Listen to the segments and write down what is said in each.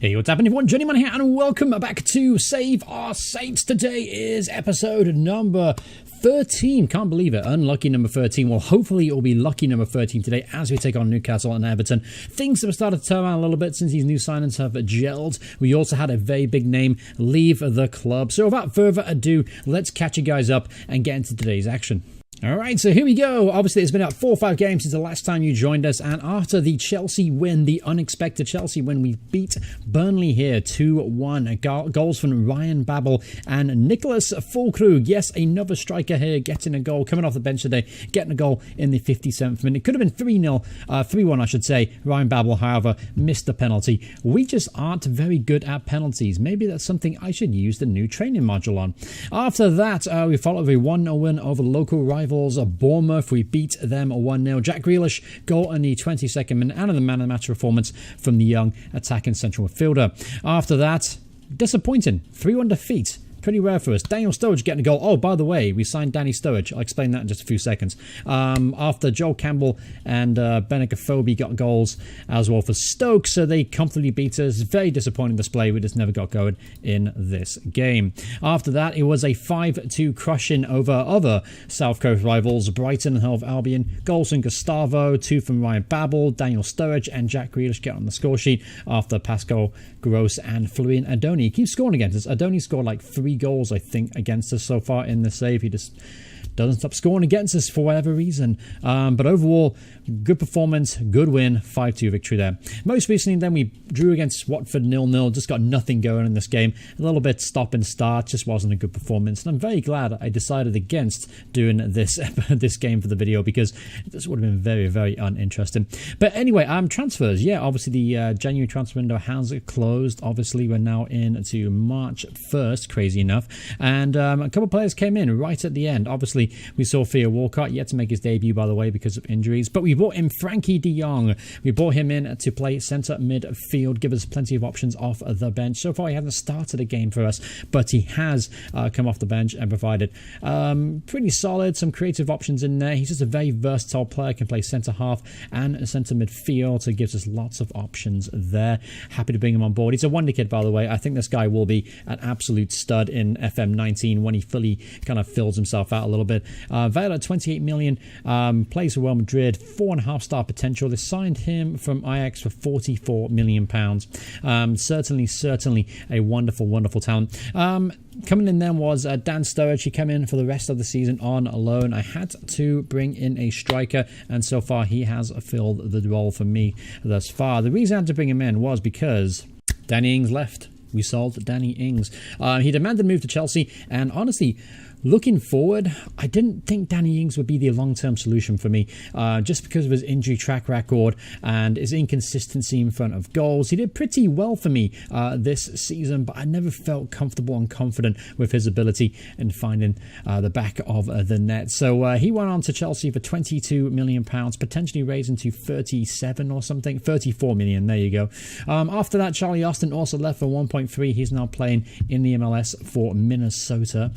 Hey, what's happening everyone? Johnny Man here and welcome back to Save Our Saints. Today is episode number 13. Can't believe it. Unlucky number 13. Well, hopefully it'll be lucky number 13 today as we take on Newcastle and Everton. Things have started to turn around a little bit since these new signings have gelled. We also had a very big name leave the club. So without further ado, let's catch you guys up and get into today's action. Alright, so here we go. Obviously, it's been about 4 or 5 games since the last time you joined us, and after the Chelsea win, the unexpected Chelsea win, we beat Burnley here 2-1. Goals from Ryan Babel and Nicholas Fulkrug. Yes, another striker here getting a goal, coming off the bench today, getting a goal in the 57th minute. It could have been 3-0, 3-1 I should say. Ryan Babel, however, missed the penalty. We just aren't very good at penalties. Maybe that's something I should use the new training module on. After that, we followed a 1-0 win over local rivals Bournemouth. We beat them 1-0. Jack Grealish goal in the 22nd minute and the man of the match performance from the young attacking central midfielder. After that, disappointing 3-1 defeat. Pretty rare for us. Daniel Sturridge getting a goal. Oh, by the way, we signed Danny Sturridge. I'll explain that in just a few seconds. After Joel Campbell and Benik Afobe got goals as well for Stoke, so they comfortably beat us. Very disappointing display. We just never got going in this game. After that, it was a 5-2 crushing over other South Coast rivals, Brighton and Hove Albion. Goals from Gustavo, 2 from Ryan Babel, Daniel Sturridge and Jack Grealish get on the score sheet after Pascal Gross and Florian Adoni keep scoring against us. Adoni scored like 3 goals, I think, against us so far in the save. He just doesn't stop scoring against us for whatever reason. But overall, good performance, good win, 5-2 victory there. Most recently, then, we drew against Watford 0-0. Just got nothing going in this game. A little bit stop and start. Just wasn't a good performance. And I'm very glad I decided against doing this game for the video because this would have been very, very uninteresting. But anyway, transfers. Yeah, obviously the January transfer window has closed. Obviously, we're now into March 1st, crazy enough. And a couple of players came in right at the end. Obviously, we saw Theo Walcott yet to make his debut, by the way, because of injuries. But we brought in Frankie de Jong. We brought him in to play centre midfield, give us plenty of options off the bench. So far, he hasn't started a game for us, but he has come off the bench and provided pretty solid, some creative options in there. He's just a very versatile player, can play centre half and centre midfield, so it gives us lots of options there. Happy to bring him on board. He's a wonder kid, by the way. I think this guy will be an absolute stud in FM19 when he fully kind of fills himself out a little bit. Valued at 28 million, plays for Real Madrid, 4.5 star potential. They signed him from Ajax for 44 million pounds. Certainly a wonderful talent. Coming in then was Dan Sturridge. He came in for the rest of the season on loan. I had to bring in a striker, and so far he has filled the role for me thus far. The reason I had to bring him in was because Danny Ings left. We sold Danny Ings. He demanded a move to Chelsea, and honestly, looking forward, I didn't think Danny Ings would be the long-term solution for me, just because of his injury track record and his inconsistency in front of goals. He did pretty well for me this season, but I never felt comfortable and confident with his ability in finding the back of the net. So he went on to Chelsea for 22 million pounds, potentially raising to 37 or something, 34 million. There you go. After that, Charlie Austin also left for 1.3. He's now playing in the MLS for Minnesota.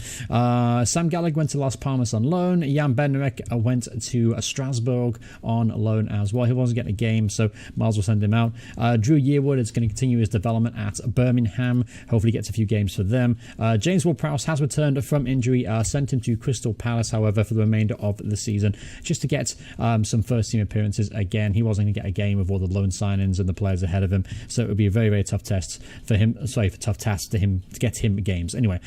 Sam Gallagher went to Las Palmas on loan. Jan Bednarek went to Strasbourg on loan as well. He wasn't getting a game, so might as well send him out. Drew Yearwood is going to continue his development at Birmingham. Hopefully gets a few games for them. James Ward-Prowse has returned from injury. Sent him to Crystal Palace, however, for the remainder of the season, just to get some first-team appearances again. He wasn't going to get a game with all the loan signings and the players ahead of him, so it would be a very, very tough test for him. Tough task to get him games. Anyway,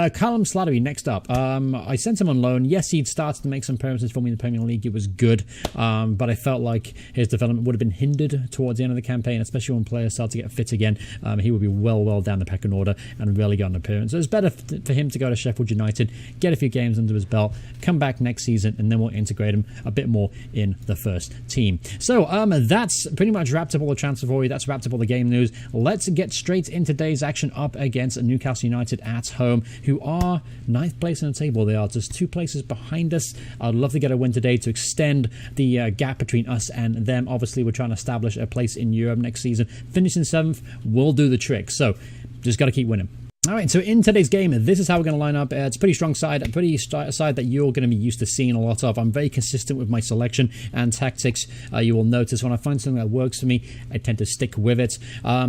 Callum Slattery next up. I sent him on loan. Yes, he'd started to make some appearances for me in the Premier League. It was good, but I felt like his development would have been hindered towards the end of the campaign, especially when players start to get fit again. He would be well down the pecking order and rarely got an appearance. So it's better for him to go to Sheffield United, get a few games under his belt, come back next season, and then we'll integrate him a bit more in the first team. So that's pretty much wrapped up all the transfer for you. That's wrapped up all the game news. Let's get straight into today's action up against Newcastle United at home, who are 9th place in the table. They are just 2 places behind us. I'd love to get a win today to extend the gap between us and them. Obviously, we're trying to establish a place in Europe next season. Finishing 7th will do the trick. So, just got to keep winning. All right, so in today's game, this is how we're going to line up. It's a pretty strong side, a pretty side that you're going to be used to seeing a lot of. I'm very consistent with my selection and tactics. You will notice when I find something that works for me, I tend to stick with it.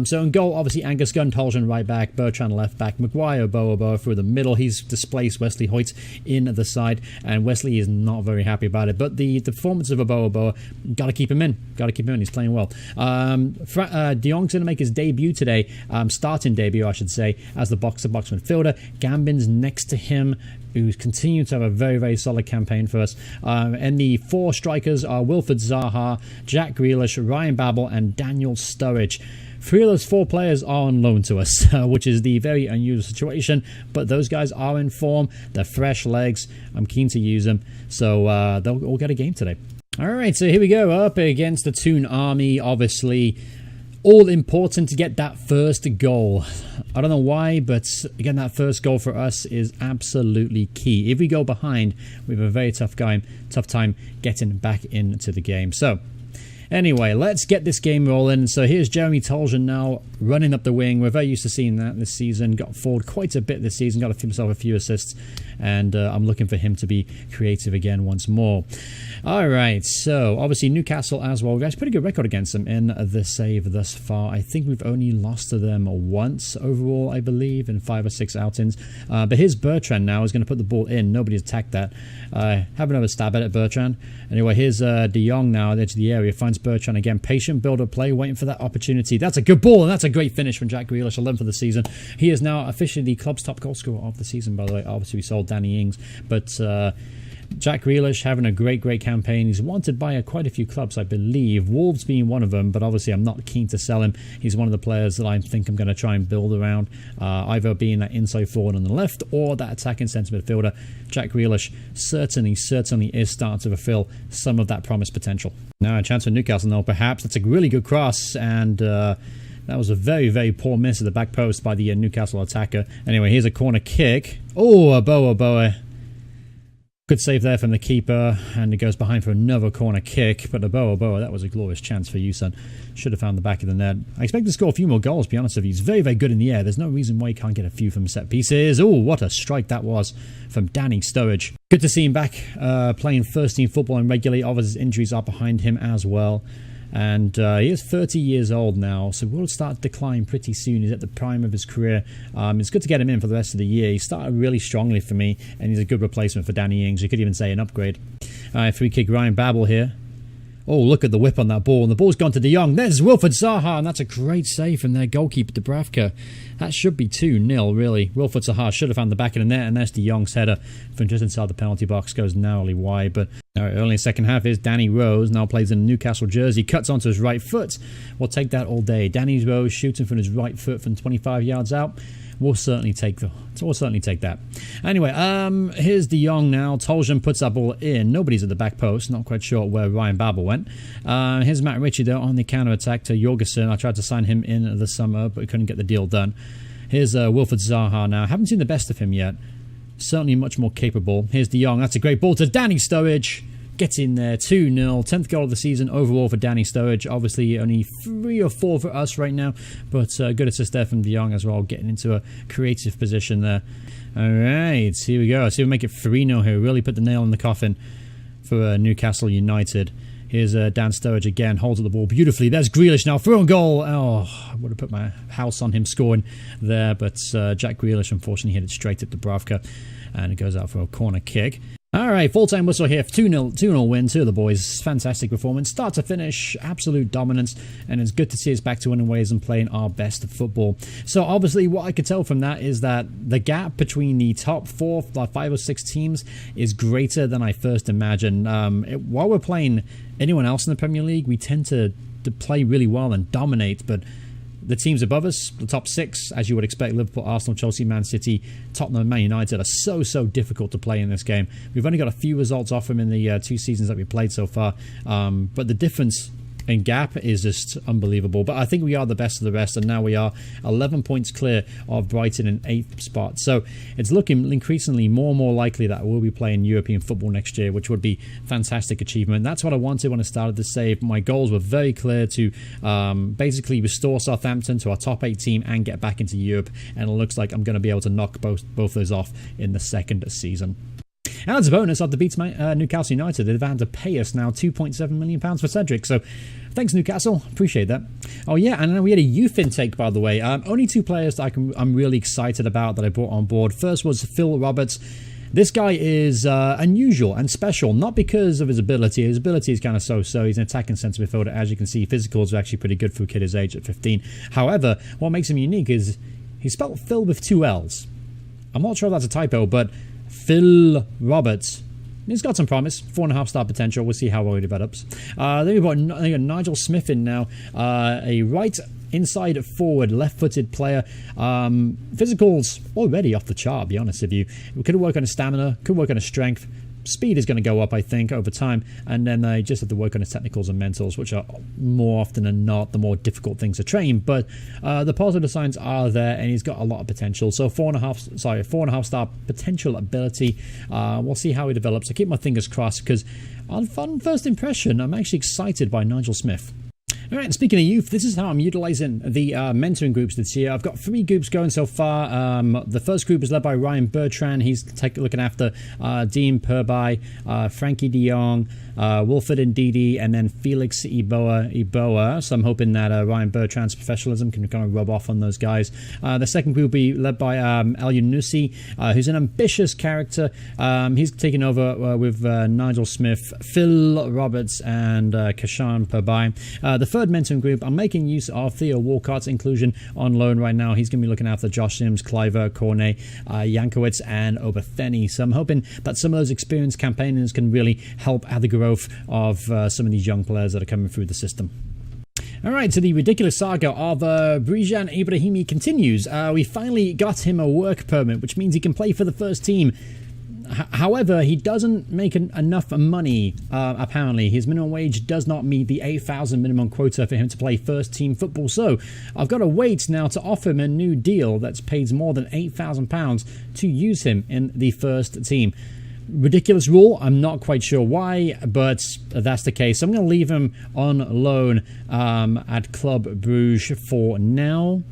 So in goal, obviously, Angus Gunn, Toljan right back, Bertrand left back, Maguire, Boa through the middle. He's displaced Wesley Hoyt in the side, and Wesley is not very happy about it. But the performance of Boa, got to keep him in. Got to keep him in. He's playing well. De Jong's going to make his debut today, starting debut, I should say, as the box-to-box midfielder. Gambin's next to him, who's continued to have a very, very solid campaign for us. And the four strikers are Wilfred Zaha, Jack Grealish, Ryan Babel, and Daniel Sturridge. 3 of those 4 players are on loan to us, which is the very unusual situation, but those guys are in form. They're fresh legs. I'm keen to use them, so they'll all get a game today. All right, so here we go, up against the Toon Army, obviously. All important to get that first goal. I don't know why, but again, that first goal for us is absolutely key. If we go behind, we have a very tough time getting back into the game. So, anyway, let's get this game rolling. So here's Jeremy Toljan now running up the wing. We're very used to seeing that this season. Got forward quite a bit this season. Got himself a few assists. And I'm looking for him to be creative again once more. All right, so obviously Newcastle as well. We've got a pretty good record against them in the save thus far. I think we've only lost to them once overall, I believe, in 5 or 6 outings. But here's Bertrand now. He's going to put the ball in. Nobody's attacked that. Have another stab at it, Bertrand. Anyway, here's De Jong now at the edge of the area. Finds Bertrand again. Patient build-up play, waiting for that opportunity. That's a good ball, and that's a great finish from Jack Grealish, 11th of the season. He is now officially the club's top goal scorer of the season, by the way. Obviously, we sold Danny Ings, but Jack Grealish having a great campaign. He's wanted by quite a few clubs, I believe. Wolves being one of them, but obviously I'm not keen to sell him. He's one of the players that I think I'm going to try and build around, either being that inside forward on the left or that attacking centre midfielder. Jack Grealish certainly is starting to fulfill some of that promised potential. Now a chance for Newcastle now, perhaps. That's a really good cross, and that was a very, very poor miss at the back post by the Newcastle attacker. Anyway, here's a corner kick. Oh, a Boa. Good save there from the keeper, and it goes behind for another corner kick. But the Boa, that was a glorious chance for you, son. Should have found the back of the net. I expect to score a few more goals, to be honest with you. He's very, very good in the air. There's no reason why he can't get a few from set pieces. Oh, what a strike that was from Danny Sturridge. Good to see him back playing first-team football and regularly. Obviously, his injuries are behind him as well. And he is 30 years old now, so will start to decline pretty soon. He's at the prime of his career. It's good to get him in for the rest of the year. He started really strongly for me, and he's a good replacement for Danny Ings. You could even say an upgrade. Free kick, Ryan Babel here. Oh, look at the whip on that ball. And the ball's gone to De Jong. There's Wilfred Zaha, and that's a great save from their goalkeeper, Dubravka. That should be 2-0, really. Wilfred Zaha should have found the back of the net, and there's De Jong's header from just inside the penalty box. Goes narrowly wide, but early in the second half is Danny Rose. Now plays in a Newcastle jersey. Cuts onto his right foot. We'll take that all day. Danny Rose shooting from his right foot from 25 yards out. We'll certainly take that. Anyway, here's De Jong now. Toljan puts that ball in. Nobody's at the back post. Not quite sure where Ryan Babel went. Here's Matt Ritchie though on the counter-attack to Jorgensen. I tried to sign him in the summer, but couldn't get the deal done. Here's Wilfred Zaha now. Haven't seen the best of him yet. Certainly much more capable. Here's De Jong. That's a great ball to Danny Sturridge. Gets in there, 2-0. 10th goal of the season overall for Danny Sturridge. Obviously only 3 or 4 for us right now, but good assist there from De Jong as well, getting into a creative position there. Alright, here we go. See if we make it 3-0 here. Really put the nail in the coffin for Newcastle United. Here's Dan Sturridge again, holds up the ball beautifully. There's Grealish now, through on goal. Oh, I would have put my house on him scoring there, but Jack Grealish unfortunately hit it straight at Dubravka, and it goes out for a corner kick. Alright, full-time whistle here. 2-0 win. 2 of the boys. Fantastic performance. Start to finish, absolute dominance. And it's good to see us back to winning ways and playing our best football. So obviously what I could tell from that is that the gap between the top 4, 5 or 6 teams is greater than I first imagined. While we're playing anyone else in the Premier League, we tend to play really well and dominate, but the teams above us, the top 6, as you would expect, Liverpool, Arsenal, Chelsea, Man City, Tottenham and Man United, are so difficult to play in this game. We've only got a few results off them in the 2 seasons that we've played so far, but the difference and gap is just unbelievable. But I think we are the best of the rest, and now we are 11 points clear of Brighton in 8th spot. So it's looking increasingly more and more likely that we'll be playing European football next year, which would be fantastic achievement. That's what I wanted when I started the save. My goals were very clear to basically restore Southampton to our top 8 team and get back into Europe, and it looks like I'm going to be able to knock both those off in the second season. And as a bonus, after beats Newcastle United, they've had to pay us now £2.7 million for Cedric. So thanks, Newcastle. Appreciate that. Oh, yeah, and then we had a youth intake, by the way. Only 2 players that I'm really excited about that I brought on board. First was Phil Roberts. This guy is unusual and special, not because of his ability. His ability is kind of so-so. He's an attacking centre midfielder. As you can see, physicals are actually pretty good for a kid his age at 15. However, what makes him unique is he's spelled Phil with 2 L's. I'm not sure if that's a typo, but Phil Roberts. He's got some promise. 4.5 star potential. We'll see how well he develops. Then we've got Nigel Smith in now. A right inside forward, left-footed player. Physicals already off the chart, be honest with you. We could work on his stamina, could work on his strength. Speed is going to go up, I think, over time, and then they just have to work on his technicals and mentals, which are more often than not the more difficult things to train. But the positive signs are there, and he's got a lot of potential. So 4.5 star potential ability. We'll see how he develops. I keep my fingers crossed because on first impression, I'm actually excited by Nigel Smith. All right, speaking of youth, this is how I'm utilising the mentoring groups this year. I've got 3 groups going so far. The first group is led by Ryan Bertrand. He's looking after Dean Purby, Frankie de Jong, Wilfred Ndidi, and then Felix Iboa. So I'm hoping that Ryan Bertrand's professionalism can kind of rub off on those guys. The second group will be led by El Yunusi, who's an ambitious character. He's taking over with Nigel Smith, Phil Roberts, and Kashan Purby. The third mentoring group, I'm making use of Theo Walcott's inclusion on loan right now. He's going to be looking after Josh Sims, Cliver, Cornet, Yankowitz, and Obertheny. So I'm hoping that some of those experienced campaigners can really help at the growth of some of these young players that are coming through the system. All right, so the ridiculous saga of Brijan Ibrahimi continues. We finally got him a work permit, which means he can play for the first team. However, he doesn't make enough money, apparently. His minimum wage does not meet the 8,000 minimum quota for him to play first-team football. So I've got to wait now to offer him a new deal that's pays more than £8,000 to use him in the first team. Ridiculous rule. I'm not quite sure why, but that's the case. So I'm going to leave him on loan at Club Bruges for now.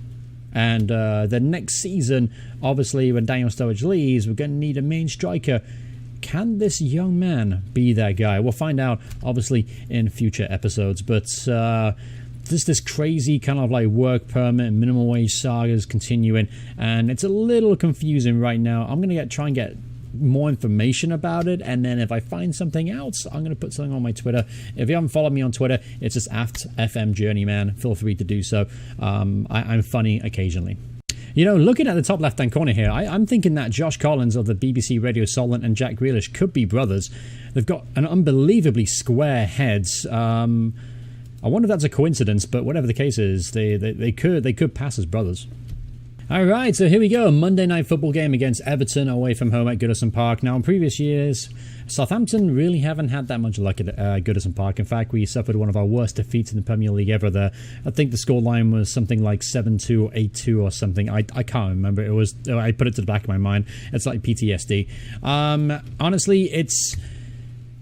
And the next season, obviously, when Daniel Sturridge leaves, we're going to need a main striker. Can this young man be that guy? We'll find out, obviously, in future episodes. But this crazy kind of like work permit and minimum wage saga is continuing. And it's a little confusing right now. I'm going to try and get more information about it, and then if I find something else, I'm going to put something on my Twitter. If you haven't followed me on Twitter, it's just @FMJourneyman. Feel free to do so. I'm funny occasionally. You know, looking at the top left-hand corner here, I'm thinking that Josh Collins of the BBC Radio Solent and Jack Grealish could be brothers. They've got an unbelievably square heads. I wonder if that's a coincidence, but whatever the case is, they could pass as brothers. All right, so here we go. Monday night football game against Everton away from home at Goodison Park. Now, in previous years, Southampton really haven't had that much luck at Goodison Park. In fact, we suffered one of our worst defeats in the Premier League ever there. I think the scoreline was something like 7-2 or 8-2 or something. I can't remember. I put it to the back of my mind. It's like PTSD. Honestly,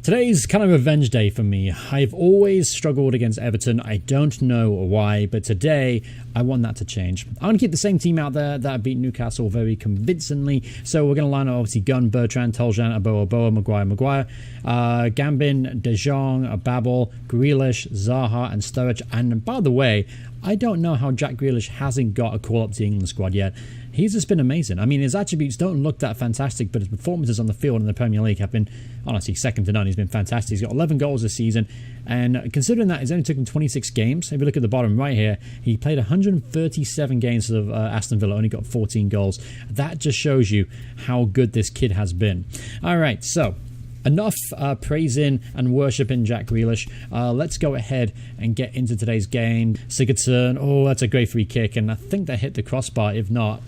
today's kind of revenge day for me. I've always struggled against Everton. I don't know why, but today I want that to change. I'm going to keep the same team out there that beat Newcastle very convincingly. So we're going to line up, obviously, Gunn, Bertrand, Toljan, Aboa, Maguire, Gambin, De Jong, Babel, Grealish, Zaha, and Sturridge. And by the way, I don't know how Jack Grealish hasn't got a call-up to the England squad yet. He's just been amazing. I mean, his attributes don't look that fantastic, but his performances on the field in the Premier League have been, honestly, second to none. He's been fantastic. He's got 11 goals this season, and considering that it's only took him 26 games, if you look at the bottom right here, he played 137 games of Aston Villa, only got 14 goals. That just shows you how good this kid has been. All right, so enough praising and worshipping Jack Grealish. Let's go ahead and get into today's game. Sigurdsson, oh, that's a great free kick, and I think that hit the crossbar. If not,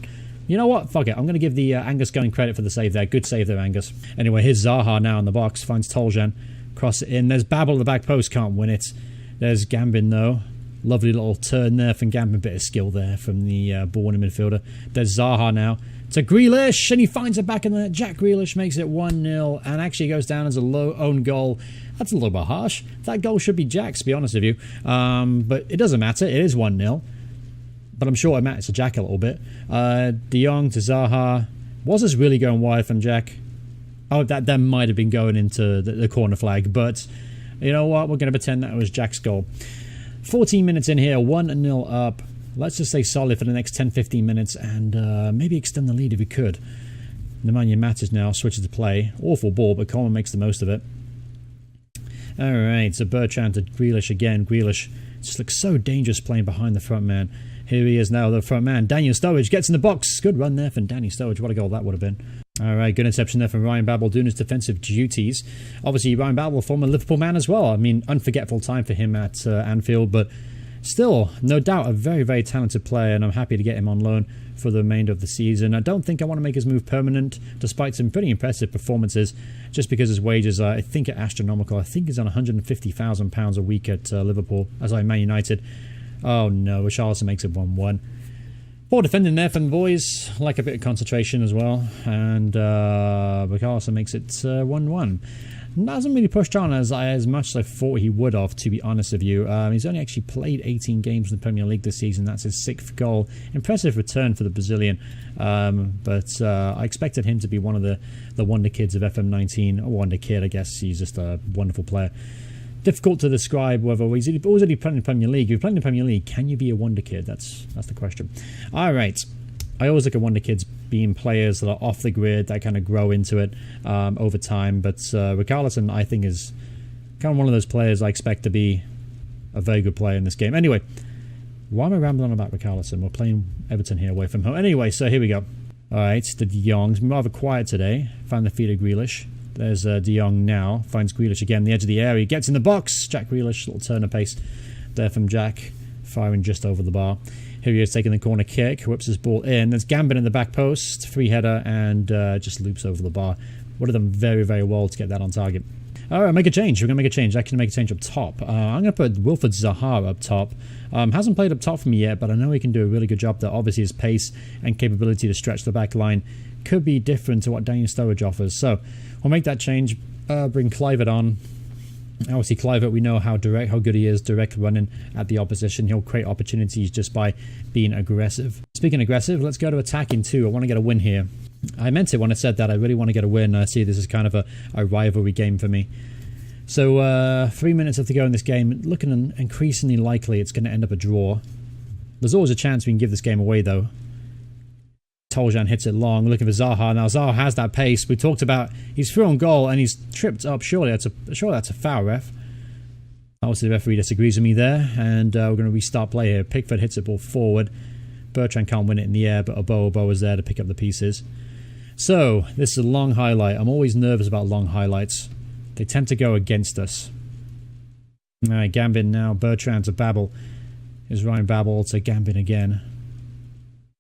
you know what? Fuck it. I'm going to give the Angus Gunn credit for the save there. Good save there, Angus. Anyway, here's Zaha now in the box. Finds Toljan. Cross it in. There's Babel at the back post. Can't win it. There's Gambin, though. Lovely little turn there from Gambin. Bit of skill there from the ball-winning midfielder. There's Zaha now to Grealish, and he finds it back in there. Jack Grealish makes it 1-0, and actually goes down as a low own goal. That's a little bit harsh. That goal should be Jack's, to be honest with you. But it doesn't matter. It is 1-0. But I'm sure it matters to Jack a little bit. De Jong to Zaha. Was this really going wide from Jack? Oh, that might have been going into the corner flag. But you know what? We're going to pretend that it was Jack's goal. 14 minutes in here, 1-0 up. Let's just stay solid for the next 10-15 minutes and maybe extend the lead if we could. Nemanja Matic now switches to play. Awful ball, but Coleman makes the most of it. Alright, so Bertrand to Grealish again. Grealish just looks so dangerous playing behind the front man. Here he is now, the front man. Daniel Sturridge gets in the box. Good run there from Danny Sturridge. What a goal that would have been. Alright, good interception there from Ryan Babel doing his defensive duties. Obviously, Ryan Babel, former Liverpool man as well. I mean, unforgettable time for him at Anfield, but still, no doubt, a very, very talented player, and I'm happy to get him on loan for the remainder of the season. I don't think I want to make his move permanent, despite some pretty impressive performances, just because his wages are, I think, are astronomical. I think he's on £150,000 a week at Liverpool, Man United. Oh no, Richarlison makes it 1-1. Poor defending there from the boys. Like a bit of concentration as well. And Richarlison makes it 1-1. Hasn't really pushed on as much as I thought he would have, to be honest with you. He's only actually played 18 games in the Premier League this season. That's his 6th goal. Impressive return for the Brazilian. But I expected him to be one of the wonder kids of FM19. A wonder kid, I guess. He's just a wonderful player. Difficult to describe whether he's already playing in the Premier League. If you're playing in the Premier League, can you be a wonder kid? That's the question. All right. I always look at wonder kids being players that are off the grid, that kind of grow into it over time. But Richarlison, I think, is kind of one of those players I expect to be a very good player in this game. Anyway, why am I rambling on about Richarlison? We're playing Everton here away from home. Anyway, so here we go. All right, the De Jong's rather quiet today. Found the feet of Grealish. There's De Jong now. Finds Grealish again, the edge of the area. Gets in the box. Jack Grealish, little turn of pace there from Jack. Firing just over the bar. Here he is taking the corner kick. Whips his ball in. There's Gambin in the back post. Free header and just loops over the bar. Would have done very, very well to get that on target. Alright, make a change. We're going to make a change. I can make a change up top. I'm going to put Wilfred Zaha up top. Hasn't played up top for me yet, but I know he can do a really good job there. Obviously, his pace and capability to stretch the back line could be different to what Daniel Sturridge offers. So, we'll make that change. Bring Kluivert on. Obviously, Kluivert, we know how good he is, direct running at the opposition. He'll create opportunities just by being aggressive. Speaking of aggressive, let's go to attacking too. I want to get a win here. I meant it when I said that. I really want to get a win. I see this is kind of a rivalry game for me. So 3 minutes left to go in this game. Looking increasingly likely it's going to end up a draw. There's always a chance we can give this game away though. Toljan hits it long, looking for Zaha. Now Zaha has that pace. We talked about he's through on goal and he's tripped up. Surely that's a foul, ref. Obviously the referee disagrees with me there, and we're going to restart play here. Pickford hits it ball forward. Bertrand can't win it in the air, but Obo is there to pick up the pieces. So this is a long highlight. I'm always nervous about long highlights. They tend to go against us. Alright, Gambin now. Bertrand to Babel. Here's Ryan Babel to Gambin again.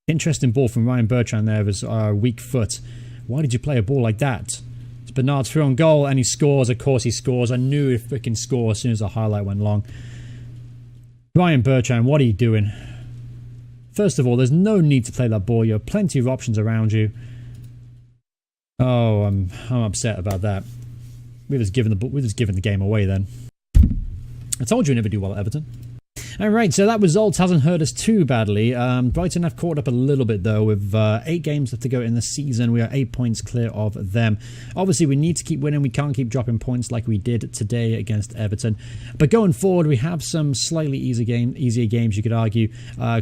Interesting ball from Ryan Bertrand there with his weak foot. Why did you play a ball like that? It's Bernard's through on goal and he scores. Of course he scores. I knew he'd freaking score as soon as the highlight went long. Ryan Bertrand, what are you doing? First of all, there's no need to play that ball. You have plenty of options around you. Oh, I'm upset about that. We've just given the game away then. I told you we'd never do well at Everton. Alright, so that result hasn't hurt us too badly. Brighton have caught up a little bit though with 8 games left to go in the season. We are 8 points clear of them. Obviously we need to keep winning. We can't keep dropping points like we did today against Everton. But going forward we have some slightly easier games you could argue.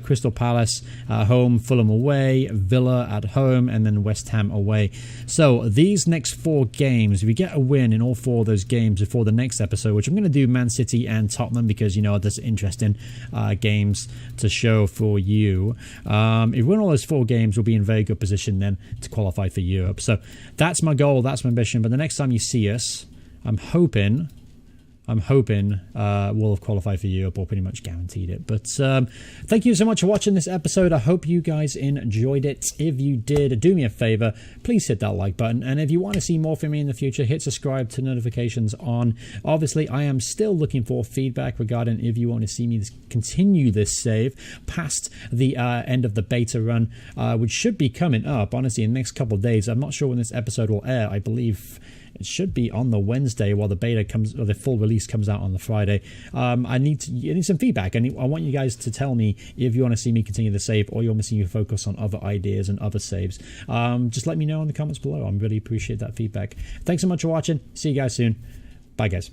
Crystal Palace at home, Fulham away, Villa at home, and then West Ham away. So these next 4 games, if we get a win in all 4 of those games before the next episode, which I'm going to do Man City and Tottenham because you know that's interesting games to show for you. If we win all those 4 games, we'll be in very good position then to qualify for Europe. So that's my goal, that's my ambition. But the next time you see us, I'm hoping I'm hoping will have qualified for Europe or pretty much guaranteed it. But thank you so much for watching this episode. I hope you guys enjoyed it. If you did, do me a favor, please hit that like button. And if you want to see more from me in the future, hit subscribe to notifications on. Obviously, I am still looking for feedback regarding if you want to see me continue this save past the end of the beta run, which should be coming up, honestly, in the next couple of days. I'm not sure when this episode will air. I believe it should be on the Wednesday while the beta comes, or the full release comes out on the Friday. I need some feedback. I want you guys to tell me if you want to see me continue the save or you want to see me focus on other ideas and other saves. Just let me know in the comments below. I really appreciate that feedback. Thanks so much for watching. See you guys soon. Bye, guys.